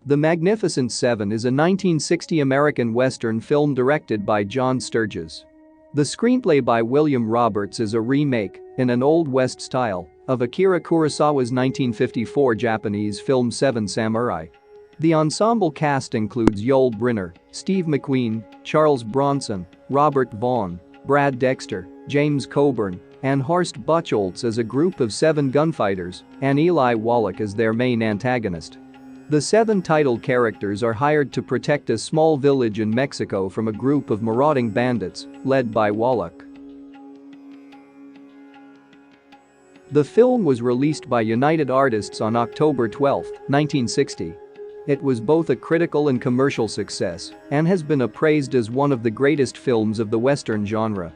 The Magnificent Seven is a 1960 American Western film directed by John Sturges. The screenplay by William Roberts is a remake, in an Old West style, of Akira Kurosawa's 1954 Japanese film Seven Samurai. The ensemble cast includes Yul Brynner, Steve McQueen, Charles Bronson, Robert Vaughn, Brad Dexter, James Coburn, and Horst Buchholz as a group of 7 gunfighters, and Eli Wallach as their main antagonist. The 7 title characters are hired to protect a small village in Mexico from a group of marauding bandits, led by Wallach. The film was released by United Artists on October 12, 1960. It was both a critical and commercial success and has been appraised as one of the greatest films of the Western genre.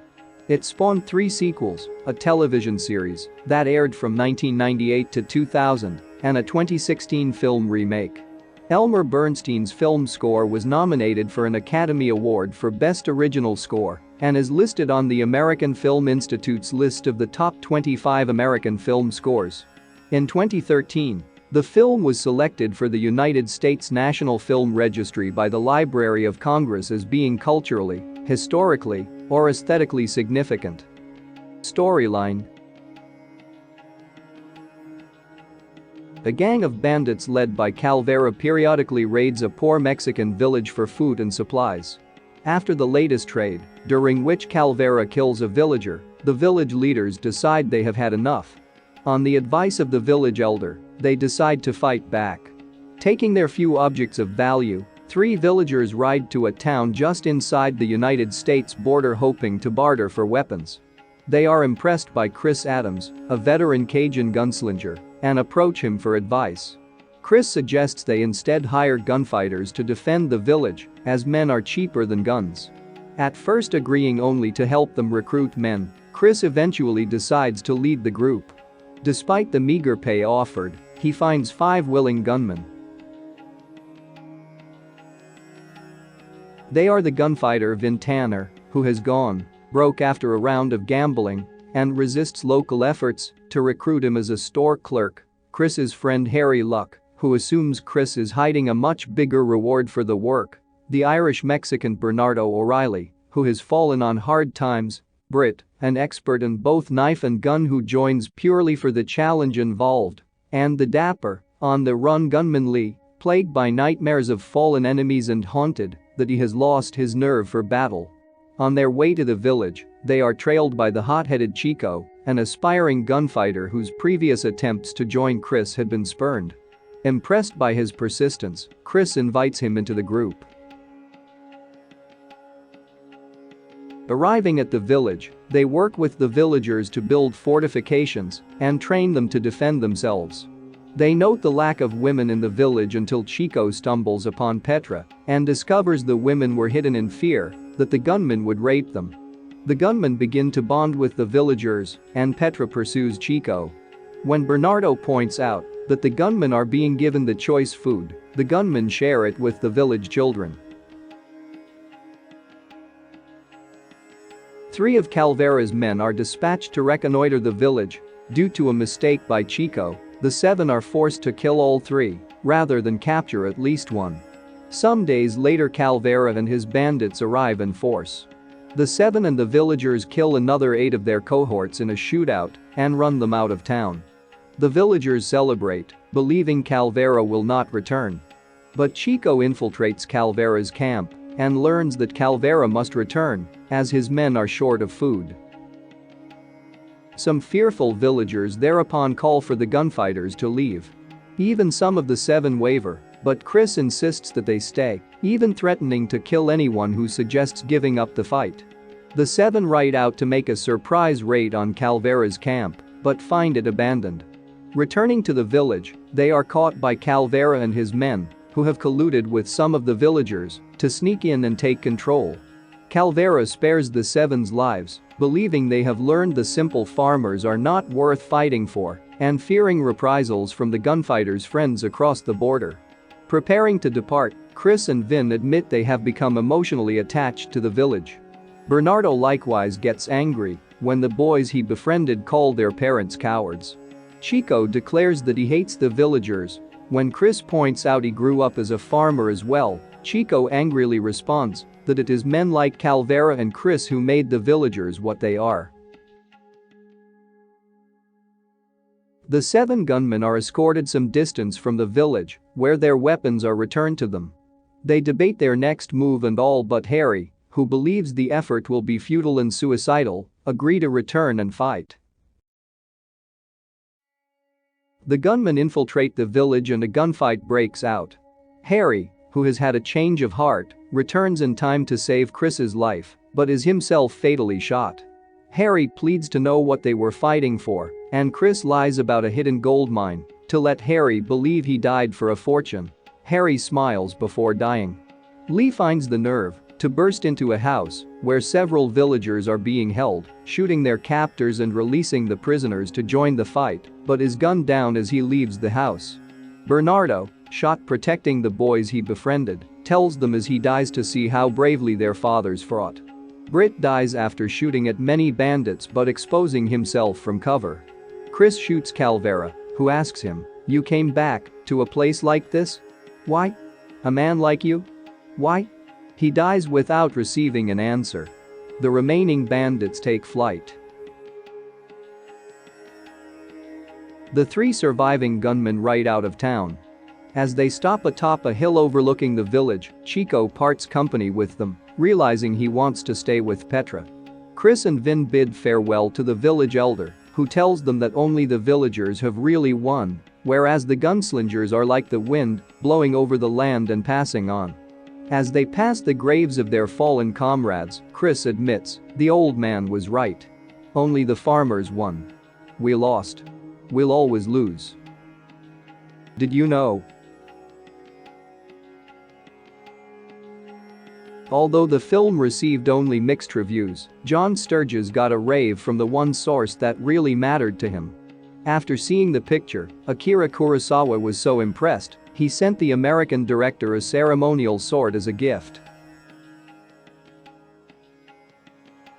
It spawned 3 sequels, a television series that aired from 1998 to 2000, and a 2016 film remake. Elmer Bernstein's film score was nominated for an Academy Award for Best Original Score and is listed on the American Film Institute's list of the top 25 American film scores. In 2013, the film was selected for the United States National Film Registry by the Library of Congress as being culturally, historically, or aesthetically significant. Storyline: a gang of bandits led by Calvera periodically raids a poor Mexican village for food and supplies. After the latest raid, during which Calvera kills a villager, the village leaders decide they have had enough. On the advice of the village elder, they decide to fight back. Taking their few objects of value, 3 villagers ride to a town just inside the United States border hoping to barter for weapons. They are impressed by Chris Adams, a veteran Cajun gunslinger, and approach him for advice. Chris suggests they instead hire gunfighters to defend the village, as men are cheaper than guns. At first agreeing only to help them recruit men, Chris eventually decides to lead the group. Despite the meager pay offered, he finds 5 willing gunmen. They are the gunfighter Vin Tanner, who has gone broke after a round of gambling and resists local efforts to recruit him as a store clerk, Chris's friend Harry Luck, who assumes Chris is hiding a much bigger reward for the work, the Irish-Mexican Bernardo O'Reilly, who has fallen on hard times, Britt, an expert in both knife and gun who joins purely for the challenge involved, and the dapper, on-the-run gunman Lee, plagued by nightmares of fallen enemies and haunted that he has lost his nerve for battle. On their way to the village, they are trailed by the hot-headed Chico, an aspiring gunfighter whose previous attempts to join Chris had been spurned. Impressed by his persistence, Chris invites him into the group. Arriving at the village, they work with the villagers to build fortifications and train them to defend themselves. They note the lack of women in the village until Chico stumbles upon Petra and discovers the women were hidden in fear that the gunmen would rape them. The gunmen begin to bond with the villagers, and Petra pursues Chico. When Bernardo points out that the gunmen are being given the choice food, the gunmen share it with the village children. 3 of Calvera's men are dispatched to reconnoiter the village. Due to a mistake by Chico, the 7 are forced to kill all 3, rather than capture at least one. Some days later, Calvera and his bandits arrive in force. The 7 and the villagers kill another 8 of their cohorts in a shootout and run them out of town. The villagers celebrate, believing Calvera will not return. But Chico infiltrates Calvera's camp and learns that Calvera must return, as his men are short of food. Some fearful villagers thereupon call for the gunfighters to leave. Even some of the 7 waver, but Chris insists that they stay, even threatening to kill anyone who suggests giving up the fight. The 7 ride out to make a surprise raid on Calvera's camp, but find it abandoned. Returning to the village, they are caught by Calvera and his men, who have colluded with some of the villagers to sneak in and take control. Calvera spares the 7's lives, believing they have learned the simple farmers are not worth fighting for, and fearing reprisals from the gunfighters' friends across the border. Preparing to depart, Chris and Vin admit they have become emotionally attached to the village. Bernardo likewise gets angry when the boys he befriended call their parents cowards. Chico declares that he hates the villagers. When Chris points out he grew up as a farmer as well, Chico angrily responds that it is men like Calvera and Chris who made the villagers what they are. The 7 gunmen are escorted some distance from the village, where their weapons are returned to them. They debate their next move and all but Harry, who believes the effort will be futile and suicidal, agree to return and fight. The gunmen infiltrate the village and a gunfight breaks out. Harry, who has had a change of heart, returns in time to save Chris's life, but is himself fatally shot. Harry pleads to know what they were fighting for, and Chris lies about a hidden gold mine to let Harry believe he died for a fortune. Harry smiles before dying. Lee finds the nerve to burst into a house where several villagers are being held, shooting their captors and releasing the prisoners to join the fight, but is gunned down as he leaves the house. Bernardo, shot protecting the boys he befriended, tells them as he dies to see how bravely their fathers fought. Britt dies after shooting at many bandits but exposing himself from cover. Chris shoots Calvera, who asks him, "You came back to a place like this? Why? A man like you? Why?" He dies without receiving an answer. The remaining bandits take flight. The 3 surviving gunmen ride out of town. As they stop atop a hill overlooking the village, Chico parts company with them, realizing he wants to stay with Petra. Chris and Vin bid farewell to the village elder, who tells them that only the villagers have really won, whereas the gunslingers are like the wind, blowing over the land and passing on. As they pass the graves of their fallen comrades, Chris admits, the old man was right. Only the farmers won. We lost. We'll always lose. Did you know? Although the film received only mixed reviews, John Sturges got a rave from the one source that really mattered to him. After seeing the picture, Akira Kurosawa was so impressed, he sent the American director a ceremonial sword as a gift.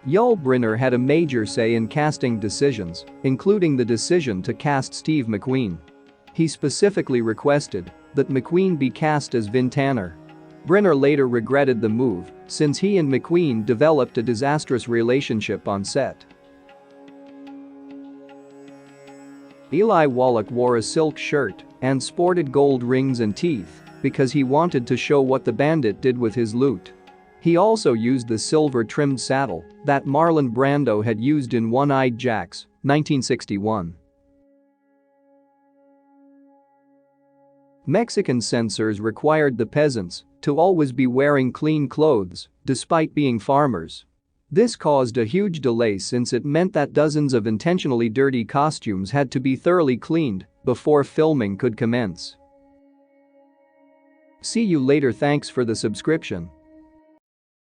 Yul Brynner had a major say in casting decisions, including the decision to cast Steve McQueen. He specifically requested that McQueen be cast as Vin Tanner. Brynner later regretted the move, since he and McQueen developed a disastrous relationship on set. Eli Wallach wore a silk shirt and sported gold rings and teeth because he wanted to show what the bandit did with his loot. He also used the silver-trimmed saddle that Marlon Brando had used in One-Eyed Jacks, 1961. Mexican censors required the peasants to always be wearing clean clothes, despite being farmers. This caused a huge delay since it meant that dozens of intentionally dirty costumes had to be thoroughly cleaned before filming could commence. See you later. Thanks for the subscription.